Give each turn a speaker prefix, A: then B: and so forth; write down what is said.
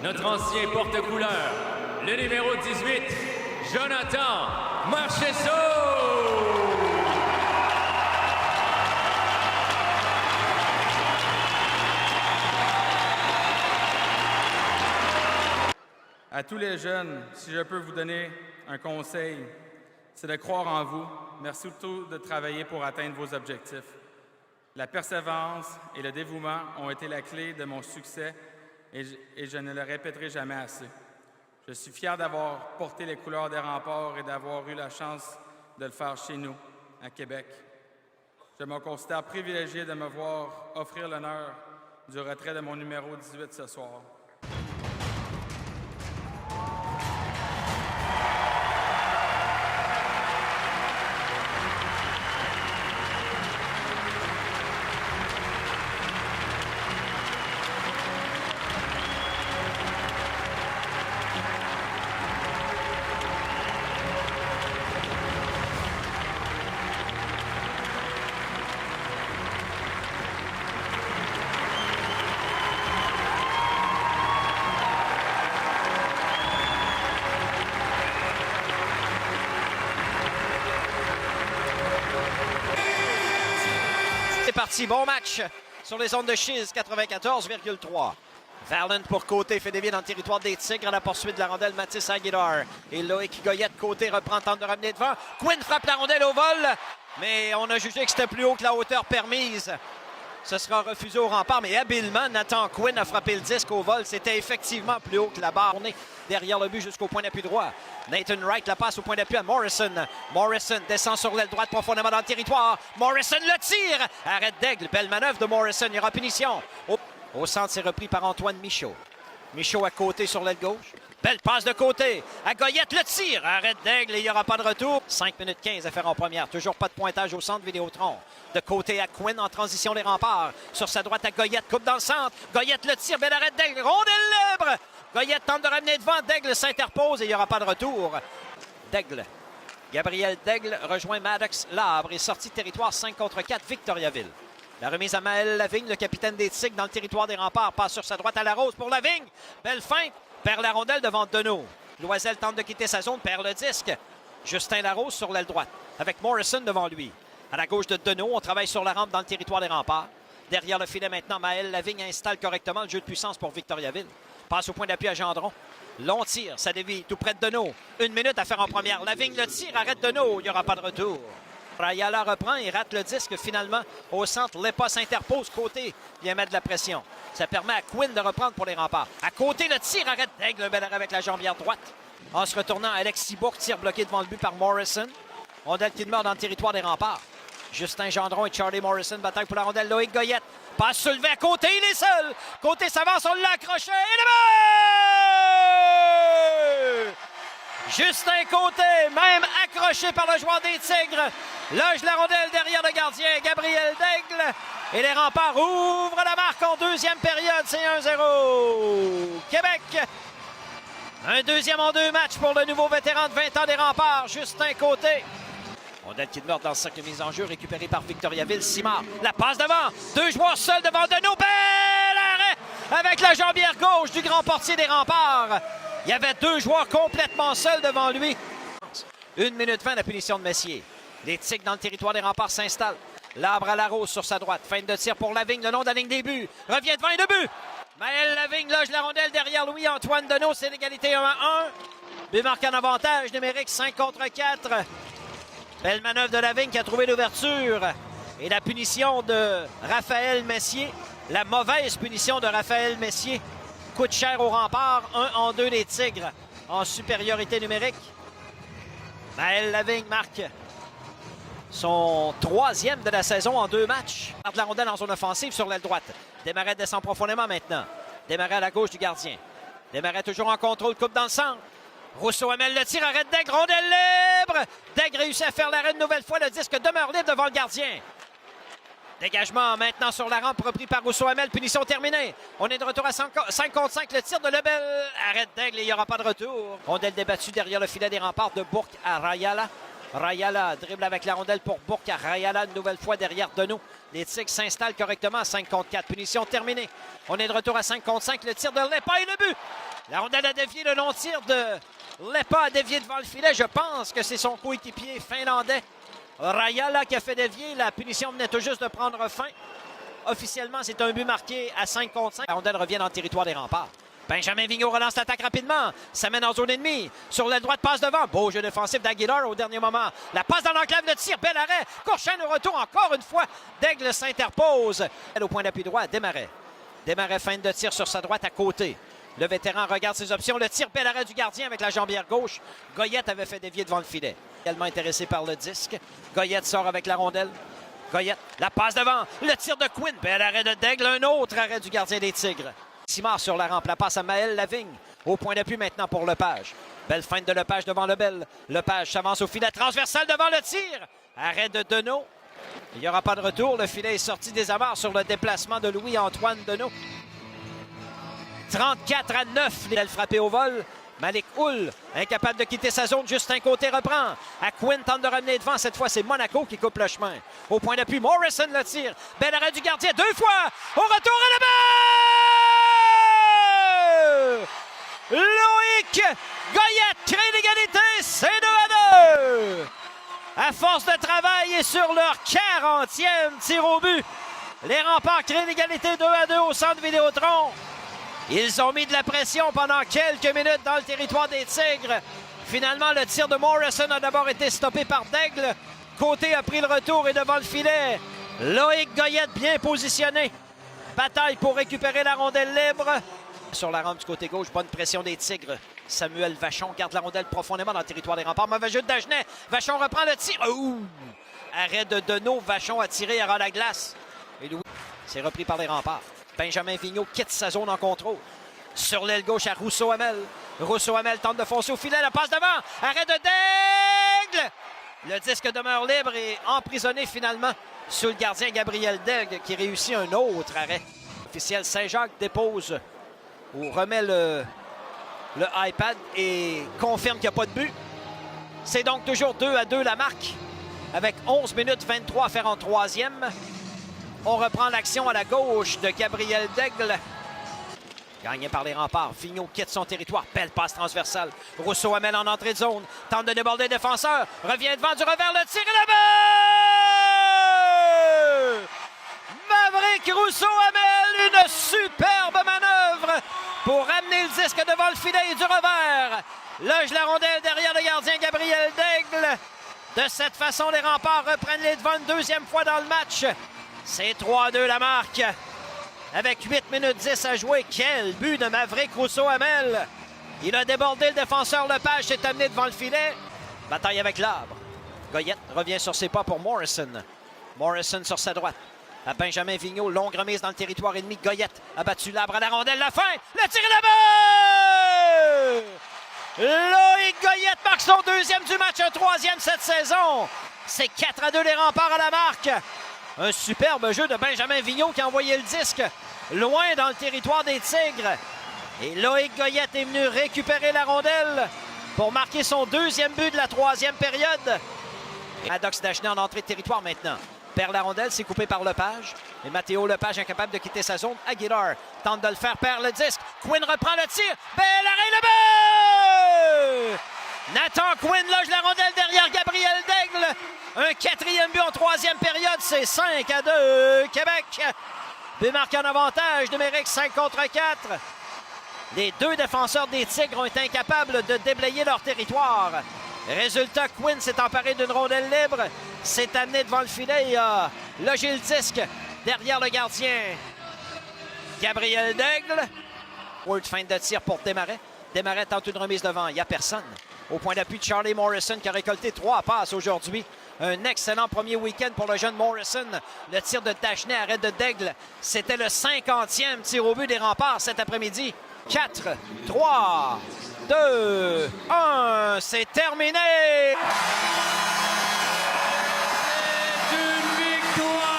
A: notre ancien porte-couleur, le numéro 18, Jonathan Marchessault.
B: À tous les jeunes, si je peux vous donner un conseil, c'est de croire en vous, mais surtout de travailler pour atteindre vos objectifs. La persévérance et le dévouement ont été la clé de mon succès et je ne le répéterai jamais assez. Je suis fier d'avoir porté les couleurs des Remparts et d'avoir eu la chance de le faire chez nous, à Québec. Je me considère privilégié de me voir offrir l'honneur du retrait de mon numéro 18 ce soir.
C: C'est parti, bon match sur les ondes de Chiz 94,3. Verland pour Côté fait dévier dans le territoire des Tigres à la poursuite de la rondelle. Mathis Aguilar et Loïc Goyette. Côté reprend, tente de ramener devant. Quinn frappe la rondelle au vol, mais on a jugé que c'était plus haut que la hauteur permise. Ce sera refusé au rempart, mais habilement, Nathan Quinn a frappé le disque au vol. C'était effectivement plus haut que la barre. On est derrière le but jusqu'au point d'appui droit. Nathan Wright la passe au point d'appui à Morrison. Morrison descend sur l'aile droite profondément dans le territoire. Morrison le tire. Arrête d'Aigle. Belle manœuvre de Morrison. Il y aura punition. Au centre, c'est repris par Antoine Michaud. Michaud à côté sur l'aile gauche. Belle passe de côté. À Goyette le tire. Arrête d'Aigle et il n'y aura pas de retour. 5 minutes 15 à faire en première. Toujours pas de pointage au centre Vidéotron. De côté à Quinn en transition les remparts. Sur sa droite à Goyette. Coupe dans le centre. Goyette le tire. Belle arrête d'Aigle. Rondelle libre. Goyette tente de ramener devant. D'Aigle s'interpose et il n'y aura pas de retour. D'Aigle. Gabriel D'Aigle rejoint Maddox Labre et sorti de territoire 5 contre 4 Victoriaville. La remise à Maël Lavigne, le capitaine des Tigres dans le territoire des remparts. Passe sur sa droite à Larose pour Lavigne. Belle feinte. Perd la rondelle devant Deneau. Loisel tente de quitter sa zone, perd le disque. Justin Larose sur l'aile droite, avec Morrison devant lui. À la gauche de Deneau, on travaille sur la rampe dans le territoire des remparts. Derrière le filet maintenant, Maël Lavigne installe correctement le jeu de puissance pour Victoriaville. Passe au point d'appui à Gendron. Long tir, ça dévie tout près de Deneau. 1 minute à faire en première. Lavigne le tire, arrête Deneau, il n'y aura pas de retour. Rayala reprend et rate le disque finalement au centre. Lepa s'interpose côté, vient mettre de la pression. Ça permet à Quinn de reprendre pour les remparts. À côté, le tir arrête d'Aigle, bel arrêt avec la jambière droite. En se retournant, Alexis Bourque tire bloqué devant le but par Morrison. Rondelle qui demeure dans le territoire des remparts. Justin Gendron et Charlie Morrison bataille pour la rondelle. Loïc Goyette passe soulevé à côté, il est seul. Côté s'avance, on l'a accroché et le but! Justin Côté, même accroché par le joueur des Tigres, loge la rondelle derrière le gardien Gabriel D'Aigle. Et les remparts ouvrent la marque en deuxième période. C'est 1-0. Québec. Un deuxième en 2 matchs pour le nouveau vétéran de 20 ans des remparts, Justin Côté. Rondelle qui demeure dans le cercle de mise en jeu, récupéré par Victoriaville. Simard, la passe devant. 2 joueurs seuls devant Deneau. Bel arrêt avec la jambière gauche du grand portier des remparts. Il y avait 2 joueurs complètement seuls devant lui. 1 minute 20 la punition de Messier. Les Tigres dans le territoire des remparts s'installent. Labre à Larose sur sa droite. Feinte de tir pour Lavigne, le long de la ligne des buts. Revient devant et de but. Maël Lavigne loge la rondelle derrière Louis-Antoine Deneau. C'est l'égalité 1-1. But marque en avantage numérique 5 contre 4. Belle manœuvre de Lavigne qui a trouvé l'ouverture. Et la punition de Raphaël Messier. La mauvaise punition de Raphaël Messier coûte cher au rempart. 1-2 les Tigres en supériorité numérique. Maël Lavigne marque son 3e de la saison en 2 matchs. Garde la rondelle en zone offensive sur l'aile droite. Desmarais descend profondément maintenant. Desmarais à la gauche du gardien. Desmarais toujours en contrôle, coupe dans le centre. Rousseau amène le tir, arrête d'Aigle, rondelle libre. D'Aigle réussit à faire l'arrêt une nouvelle fois. Le disque demeure libre devant le gardien. Dégagement maintenant sur la rampe repris par Rousseau Hamel. Punition terminée. On est de retour à 5 contre 5. Le tir de Lebel. Arrête d'Aigle et il n'y aura pas de retour. Rondelle débattue derrière le filet des remparts de Bourque à Rayala. Rayala dribble avec la rondelle pour Bourque. Rayala une nouvelle fois derrière Deneau. Les Tigres s'installent correctement à 5 contre 4. Punition terminée. On est de retour à 5 contre 5. Le tir de Lepa et le but. La rondelle a dévié. Le long-tir de Lepa a dévié devant le filet. Je pense que c'est son coéquipier finlandais Rayala qui a fait dévier. La punition venait tout juste de prendre fin. Officiellement, c'est un but marqué à 5 contre 5. La rondelle revient dans le territoire des Remparts. Benjamin Vigneault relance l'attaque rapidement. Ça mène en zone ennemie. Sur la droite, passe devant. Beau jeu défensif d'Aguilar au dernier moment. La passe dans l'enclave de tir. Bel arrêt. Courchaine au retour encore une fois. Daigle s'interpose. Au point d'appui droit, Desmarais. Desmarais feinte de tir sur sa droite à côté. Le vétéran regarde ses options. Le tir, bel arrêt du gardien avec la jambière gauche. Goyette avait fait dévier devant le filet. Également intéressé par le disque. Goyette sort avec la rondelle. Goyette, la passe devant. Le tir de Quinn. Bel arrêt de Daigle. Un autre arrêt du gardien des Tigres. Simard sur la rampe, la passe à Maël Lavigne. Au point d'appui maintenant pour Lepage. Belle feinte de Lepage devant Lebel. Lepage s'avance au filet transversal devant le tir. Arrêt de Deneau. Il n'y aura pas de retour. Le filet est sorti des amarres sur le déplacement de Louis-Antoine Deneau. 34-9. Elle frappée au vol. Malik Hull, incapable de quitter sa zone. Justin Côté reprend. À Quinn tente de ramener devant. Cette fois, c'est Monaco qui coupe le chemin. Au point d'appui, Morrison le tire. Bel arrêt du gardien. 2 fois. Au retour à la balle! Loïc Goyette crée l'égalité. C'est 2-2. À force de travail et sur leur 40e tir au but, les Remparts créent l'égalité 2-2 au centre Vidéotron. Ils ont mis de la pression pendant quelques minutes dans le territoire des Tigres. Finalement, le tir de Morrison a d'abord été stoppé par Daigle. Côté a pris le retour et devant le filet. Loïc Goyette bien positionné. Bataille pour récupérer la rondelle libre. Sur la rampe du côté gauche, bonne pression des Tigres. Samuel Vachon garde la rondelle profondément dans le territoire des Remparts. Mauvais jeu de Dagenet. Vachon reprend le tir. Ouh! Arrêt de Deneau. Vachon a tiré à ras la glace. Et Louis, c'est repris par les Remparts. Benjamin Vigneault quitte sa zone en contrôle. Sur l'aile gauche à Rousseau-Hamel. Rousseau-Hamel tente de foncer au filet. La passe devant. Arrêt de Daigle. Le disque demeure libre et emprisonné finalement sous le gardien Gabriel Daigle qui réussit un autre arrêt. Officiel Saint-Jacques dépose ou remet le iPad et confirme qu'il n'y a pas de but. C'est donc toujours 2-2 la marque avec 11 minutes 23 à faire en troisième. On reprend l'action à la gauche de Gabriel Daigle. Gagné par les Remparts. Vigneault quitte son territoire. Belle passe transversale. Rousseau-Hamel en entrée de zone. Tente de déborder le défenseur. Revient devant du revers. Le tir et la balle! Maverick Rousseau-Hamel. Une superbe manœuvre pour ramener le disque devant le filet et du revers. Loge la rondelle derrière le gardien Gabriel Daigle. De cette façon, les Remparts reprennent les devants une deuxième fois dans le match. C'est 3-2 la marque. Avec 8 minutes 10 à jouer, quel but de Maverick Rousseau-Hamel. Il a débordé le défenseur Lepage, s'est amené devant le filet. Bataille avec l'arbre. Goyette revient sur ses pas pour Morrison. Morrison sur sa droite. À Benjamin Vigneault, longue remise dans le territoire ennemi. Goyette a battu l'arbre à la rondelle. La fin, le tir et la balle! Loïc Goyette marque son deuxième du match, un troisième cette saison. C'est 4-2 les Remparts à la marque. Un superbe jeu de Benjamin Vigneault qui a envoyé le disque loin dans le territoire des Tigres. Et Loïc Goyette est venu récupérer la rondelle pour marquer son deuxième but de la troisième période. Maddox Dagenet en entrée de territoire maintenant. Perd la rondelle, c'est coupé par Lepage. Et Mathéo Lepage incapable de quitter sa zone. Aguilar tente de le faire, perd le disque. Quinn reprend le tir. Bel arrêt, le but! Nathan Quinn loge la rondelle derrière Gabriel Daigle. Un quatrième but en troisième période, c'est 5-2 Québec. But marqué en avantage numérique 5 contre 4. Les deux défenseurs des Tigres ont été incapables de déblayer leur territoire. Résultat, Quinn s'est emparé d'une rondelle libre, s'est amené devant le filet et a logé le disque derrière le gardien Gabriel Daigle. Word feinte de tir pour Desmarais. Desmarais tente une remise devant, il n'y a personne. Au point d'appui de Charlie Morrison qui a récolté 3 passes aujourd'hui. Un excellent premier week-end pour le jeune Morrison. Le tir de Dagenet, arrêt de Daigle. C'était le 50e tir au but des Remparts cet après-midi. 4, 3, 2, 1. C'est terminé!
A: C'est une victoire